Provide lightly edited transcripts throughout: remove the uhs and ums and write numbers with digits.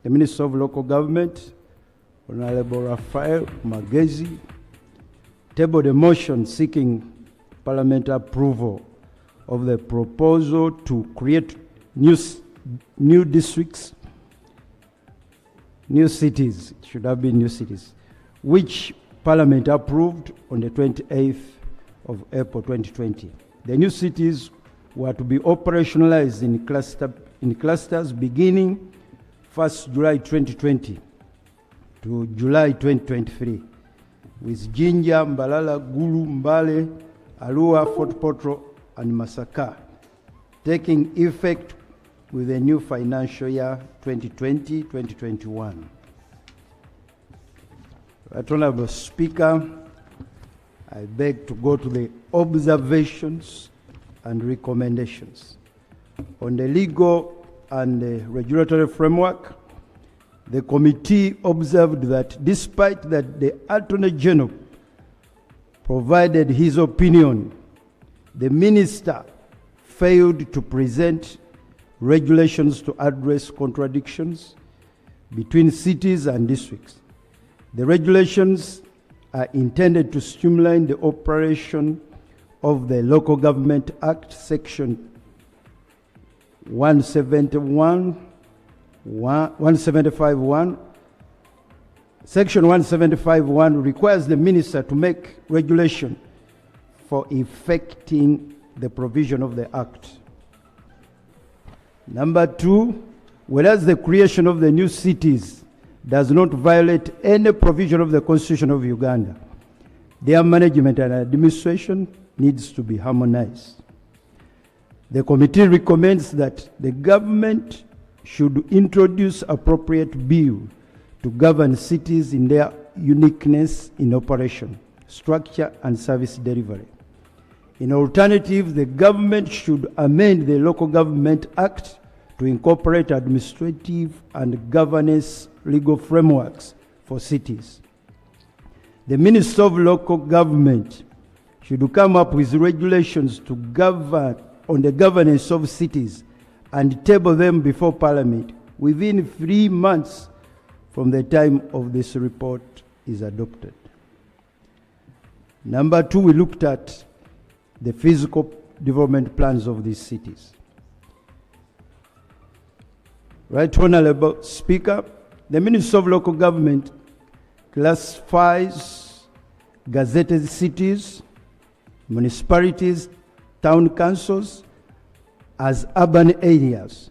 the Minister of Local Government, Honorable Raphael Magezi, tabled a motion seeking Parliament approval of the proposal to create new districts, new cities, it should have been new cities, which Parliament approved on the 28th of April 2020. The new cities were to be operationalized in clusters beginning 1st July 2020 to July 2023, with Jinja, Mbalala, Gulu, Mbale, Arua, Fort Portal, and Masaka, taking effect with the new financial year 2020-2021. Right, Honorable Speaker, I beg to go to the observations and recommendations. On the legal and the regulatory framework, the committee observed that despite that the Attorney General provided his opinion, the Minister failed to present regulations to address contradictions between cities and districts. The regulations are intended to streamline the operation of the Local Government Act, Section 175.1. Section 175.1 requires the Minister to make regulation for effecting the provision of the Act. Number 2, whereas the creation of the new cities does not violate any provision of the Constitution of Uganda, their management and administration needs to be harmonized. The committee recommends that the government should introduce appropriate bill to govern cities in their uniqueness in operation, structure, and service delivery. In alternative, the government should amend the Local Government Act to incorporate administrative and governance legal frameworks for cities. The Minister of Local Government should come up with regulations to govern on the governance of cities and table them before Parliament within 3 months from the time of this report is adopted. Number 2, we looked at the physical development plans of these cities. Right, Honorable Speaker, the Minister of Local Government classifies gazetted cities, municipalities, town councils as urban areas.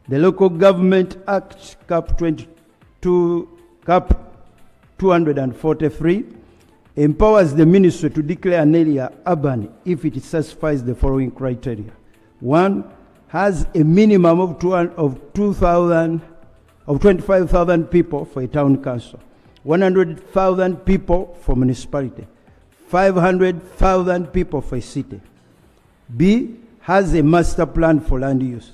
The Local Government Act, Cap 243, empowers the ministry to declare an area urban if it satisfies the following criteria. 1, has a minimum of 25,000 people for a town council, 100,000 people for municipality, 500,000 people for a city. B, has a master plan for land use.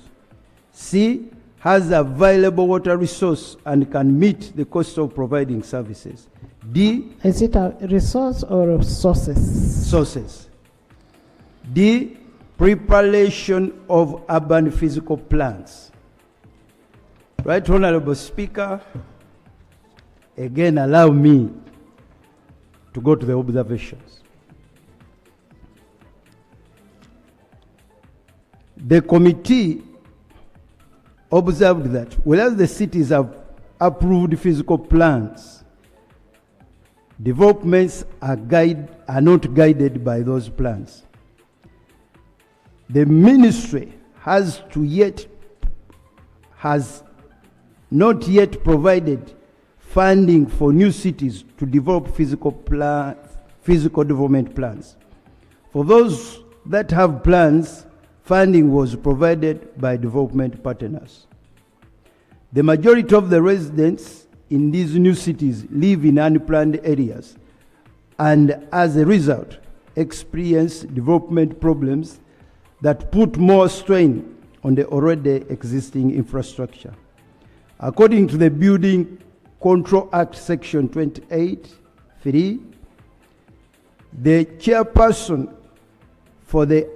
C, has available water resource and can meet the cost of providing services. D, is it a resource or sources? Sources. D, preparation of urban physical plans. Right, Honorable Speaker, again allow me to go to the observations. The committee observed that whereas the cities have approved physical plans, developments are not guided by those plans. The ministry has not yet provided funding for new cities to develop physical development plans. For those that have plans, funding was provided by development partners. The majority of the residents in these new cities live in unplanned areas and as a result experience development problems that put more strain on the already existing infrastructure. According to the Building Control Act Section 28(3), the chairperson for the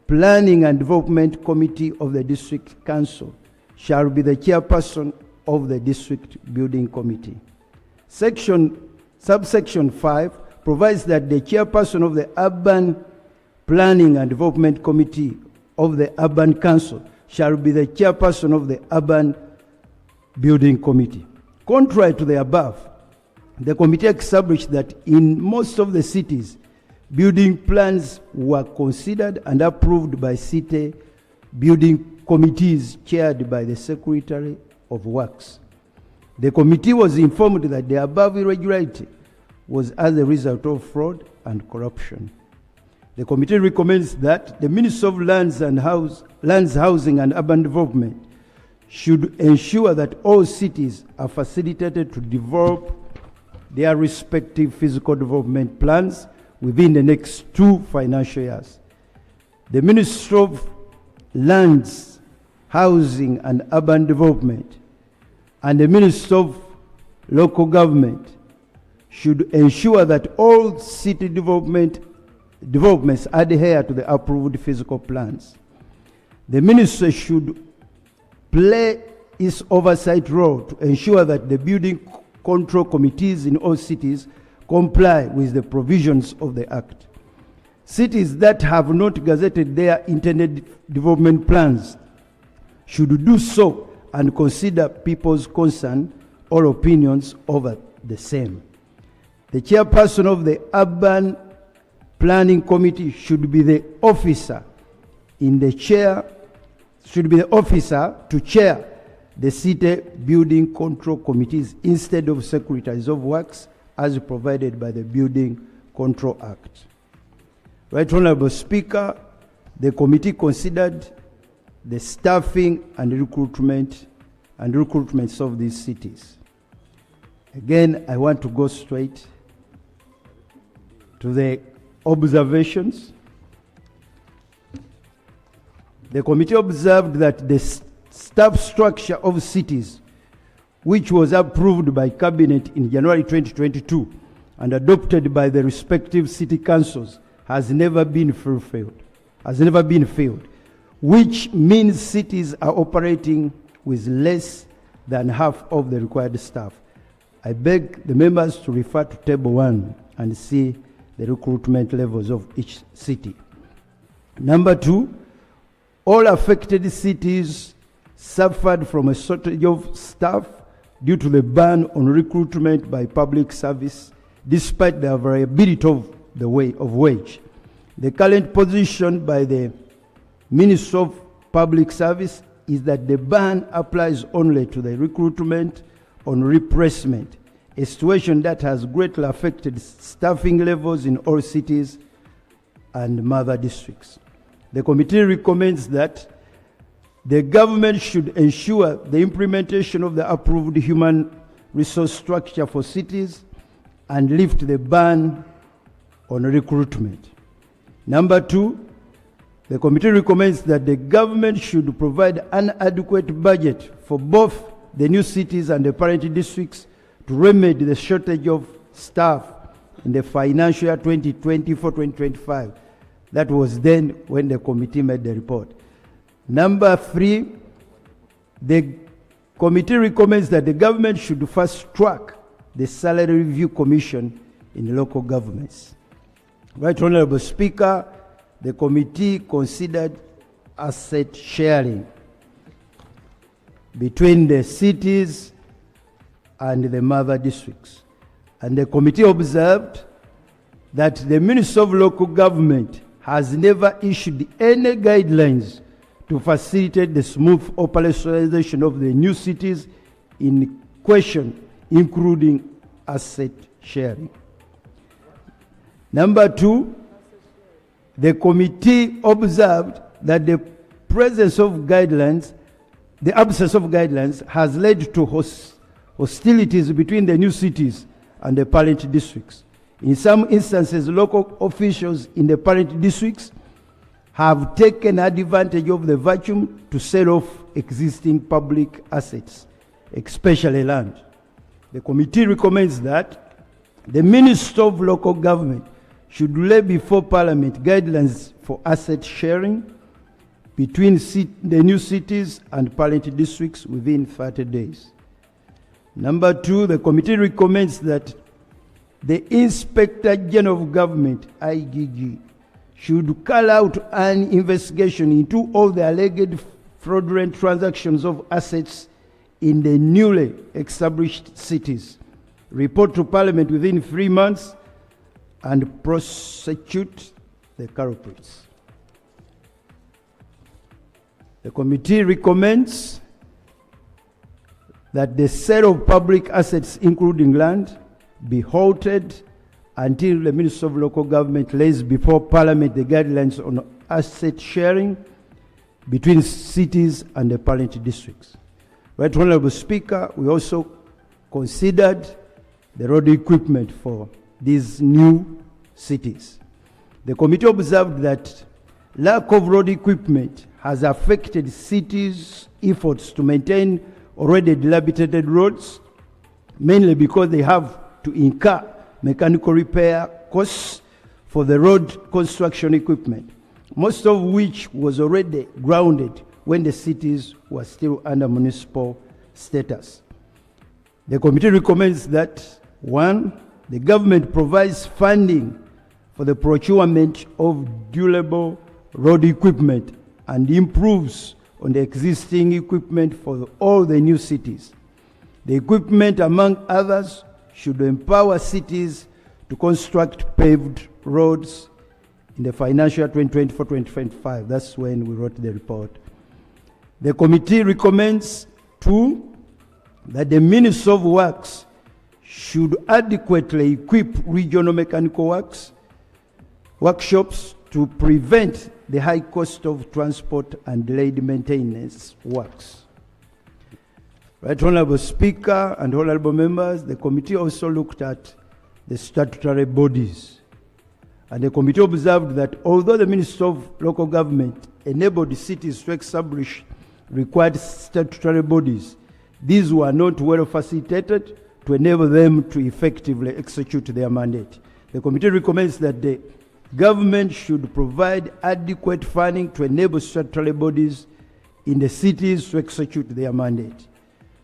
Planning and Development Committee of the District Council shall be the chairperson of the district building committee. Subsection 5 provides that the chairperson of the urban planning and development committee of the urban council shall be the chairperson of the urban building committee. Contrary to the above, the committee established that in most of the cities, building plans were considered and approved by city building committees chaired by the Secretary of Works. The committee was informed that the above irregularity was as a result of fraud and corruption. The committee recommends that the Ministry of Lands, Housing and Urban Development should ensure that all cities are facilitated to develop their respective physical development plans within the next 2 financial years. The Ministry of Lands, Housing and Urban Development and the Ministry of Local Government should ensure that all city developments adhere to the approved physical plans. The ministry should play its oversight role to ensure that the building control committees in all cities comply with the provisions of the Act. Cities that have not gazetted their intended development plans should do so and consider people's concern or opinions over the same. The chairperson of the urban planning committee should be the officer to chair the city building control committees instead of secretaries of works as provided by the Building Control Act. Right Honorable Speaker, the committee considered the staffing and recruitments of these cities. Again, I want to go straight to the observations. The committee observed that the staff structure of cities, which was approved by Cabinet in January 2022 and adopted by the respective city councils, has never been filled, which means cities are operating with less than half of the required staff. I beg the members to refer to Table 1 and see the recruitment levels of each city. Number 2, all affected cities suffered from a shortage of staff due to the ban on recruitment by public service, despite the variability of the wage. The current position by the Ministry of Public Service is that the ban applies only to the recruitment on replacement, a situation that has greatly affected staffing levels in all cities and mother districts. The committee recommends that the government should ensure the implementation of the approved human resource structure for cities and lift the ban on recruitment. Number 2, the committee recommends that the government should provide an adequate budget for both the new cities and the parent districts to remedy the shortage of staff in the financial year 2024-2025. That was then when the committee made the report. Number 3, the committee recommends that the government should fast track the salary review commission in local governments. Right Honorable Speaker, the committee considered asset sharing between the cities and the mother districts. And the committee observed that the Ministry of Local Government has never issued any guidelines to facilitate the smooth operationalization of the new cities in question, including asset sharing. Number 2, the committee observed that the absence of guidelines has led to hostilities between the new cities and the parent districts. In some instances, local officials in the parent districts have taken advantage of the vacuum to sell off existing public assets, especially land. The committee recommends that the Ministry of Local Government should lay before Parliament guidelines for asset sharing between the new cities and parent districts within 30 days. Number 2, the committee recommends that the Inspector General of Government, IGG, should carry out an investigation into all the alleged fraudulent transactions of assets in the newly established cities, report to Parliament within 3 months, and prosecute the culprits. The committee recommends that the sale of public assets, including land, be halted until the Minister of Local Government lays before Parliament the guidelines on asset sharing between cities and the parent districts. Right Honourable Speaker, we also considered the road equipment for these new cities. The committee observed that lack of road equipment has affected cities' efforts to maintain already dilapidated roads, mainly because they have to incur mechanical repair costs for the road construction equipment, most of which was already grounded when the cities were still under municipal status. The committee recommends that 1, the government provides funding for the procurement of durable road equipment and improves on the existing equipment for all the new cities. The equipment, among others, should empower cities to construct paved roads in the financial year 2024-2025. That's when we wrote the report. The committee recommends 2, that the Minister of Works should adequately equip regional mechanical workshops to prevent the high cost of transport and delayed maintenance works. Right Honourable Speaker and Honourable Members, the committee also looked at the statutory bodies. And the committee observed that although the Minister of Local Government enabled cities to establish required statutory bodies, these were not well facilitated to enable them to effectively execute their mandate. The committee recommends that the government should provide adequate funding to enable statutory bodies in the cities to execute their mandate.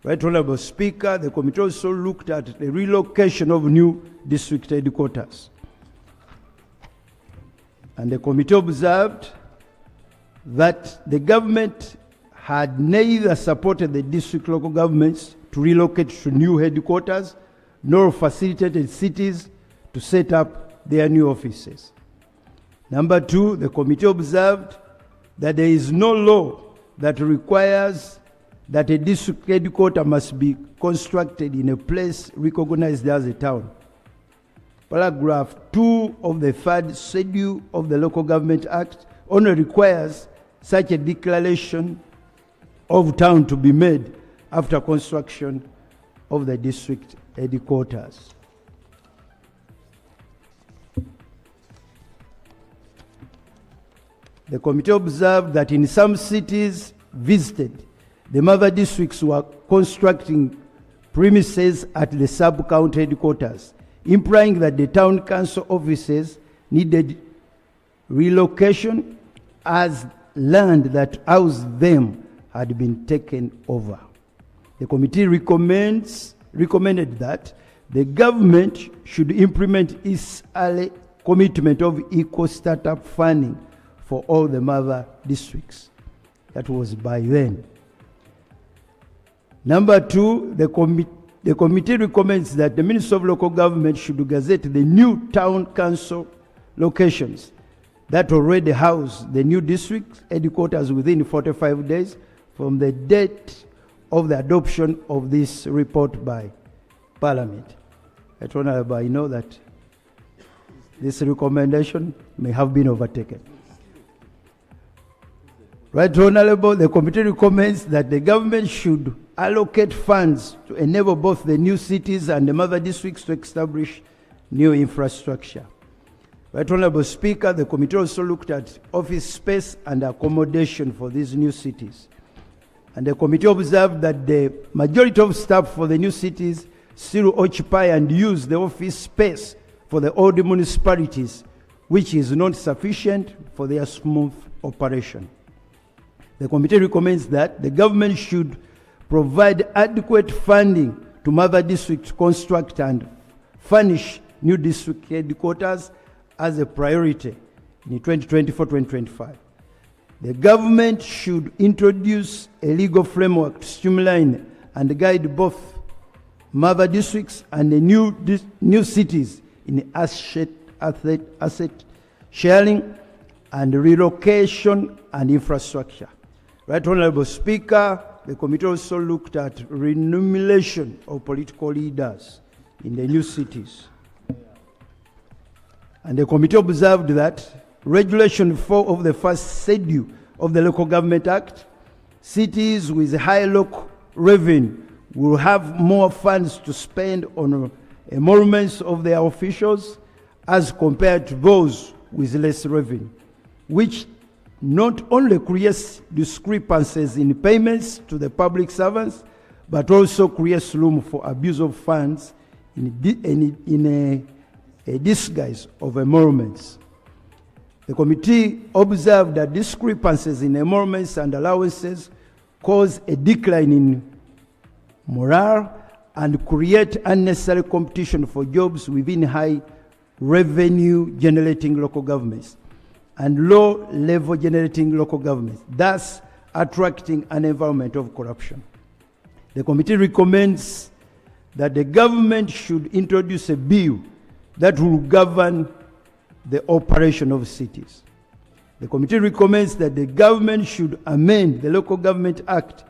Right Honourable Speaker, the committee also looked at the relocation of new district headquarters. And the committee observed that the government had neither supported the district local governments to relocate to new headquarters, nor facilitated cities to set up their new offices. Number 2, the committee observed that there is no law that requires that a district headquarters must be constructed in a place recognized as a town. Paragraph 2 of the 3rd schedule of the Local Government Act only requires such a declaration of town to be made after construction of the district headquarters. The committee observed that in some cities visited, the mother districts were constructing premises at the sub-county headquarters, implying that the town council offices needed relocation as land that housed them had been taken over. The committee recommended that the government should implement its early commitment of equal startup funding for all the mother districts. That was by then. Number 2, the committee recommends that the Minister of Local Government should gazette the new town council locations that already house the new district headquarters within 45 days from the date of the adoption of this report by Parliament. I know that this recommendation may have been overtaken. Right Honourable, the committee recommends that the government should allocate funds to enable both the new cities and the mother districts to establish new infrastructure. Right Honourable Speaker, the committee also looked at office space and accommodation for these new cities. And the committee observed that the majority of staff for the new cities still occupy and use the office space for the old municipalities, which is not sufficient for their smooth operation. The committee recommends that the government should provide adequate funding to Mava District to construct and furnish new district headquarters as a priority in 2024-2025. The government should introduce a legal framework to streamline and guide both Mava districts and the new cities in asset sharing and relocation and infrastructure. Right Honorable Speaker, the committee also looked at remuneration of political leaders in the new cities. And the committee observed that Regulation 4 of the first schedule of the Local Government Act, cities with high local revenue will have more funds to spend on emoluments of their officials as compared to those with less revenue, which not only creates discrepancies in payments to the public servants, but also creates room for abuse of funds in a disguise of emoluments. The committee observed that discrepancies in emoluments and allowances cause a decline in morale and create unnecessary competition for jobs within high revenue generating local governments and low level generating local governments, thus attracting an environment of corruption. The committee recommends that the government should introduce a bill that will govern the operation of cities. The committee recommends that the government should amend the Local Government Act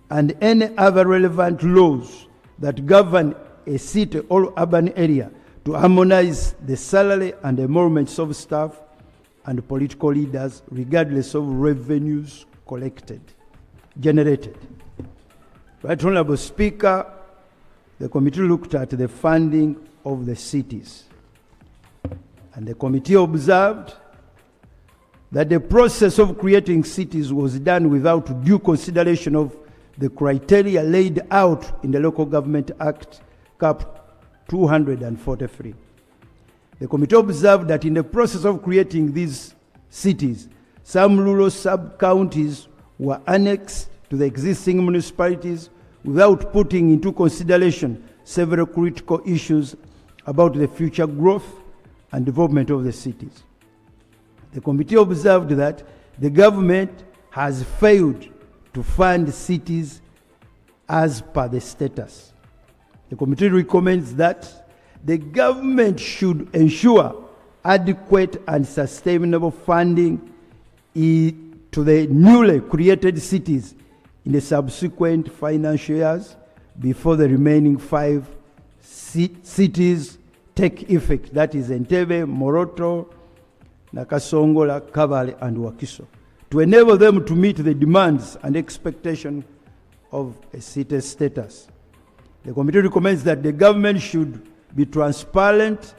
and any other relevant laws that govern a city or urban area to harmonize the salary and emoluments of staff and political leaders regardless of revenues generated. Right Honorable Speaker, the committee looked at the funding of the cities. And the committee observed that the process of creating cities was done without due consideration of the criteria laid out in the Local Government Act, Cap 243. The committee observed that in the process of creating these cities, some rural sub-counties were annexed to the existing municipalities without putting into consideration several critical issues about the future growth and development of the cities. The committee observed that the government has failed to fund cities as per the status. The committee recommends that the government should ensure adequate and sustainable funding to the newly created cities in the subsequent financial years before the remaining 5 cities take effect, that is Entebbe, Moroto, Nakasongola, Kabale, and Wakiso, to enable them to meet the demands and expectations of a city status. The committee recommends that the government should be transparent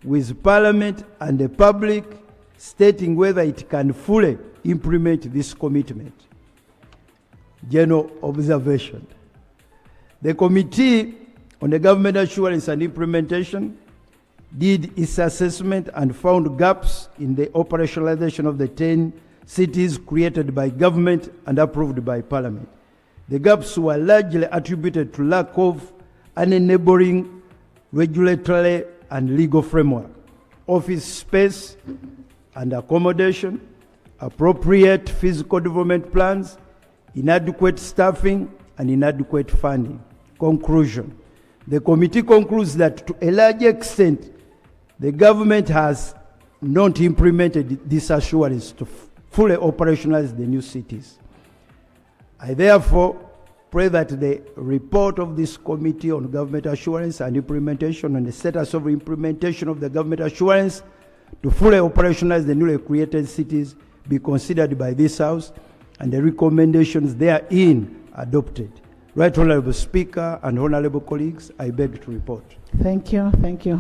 with Parliament and the public, stating whether it can fully implement this commitment. General observation. The Committee on the Government Assurance and Implementation did its assessment and found gaps in the operationalization of the 10 cities created by government and approved by Parliament. The gaps were largely attributed to lack of an enabling regulatory and legal framework, office space and accommodation, appropriate physical development plans, inadequate staffing, and inadequate funding. Conclusion. The committee concludes that to a large extent, the government has not implemented this assurance to fully operationalize the new cities. I therefore pray that the report of this Committee on Government Assurance and Implementation and the status of implementation of the government assurance to fully operationalize the newly created cities be considered by this House and the recommendations therein adopted. Right Honorable Speaker and honorable colleagues, I beg to report. Thank you. Thank you.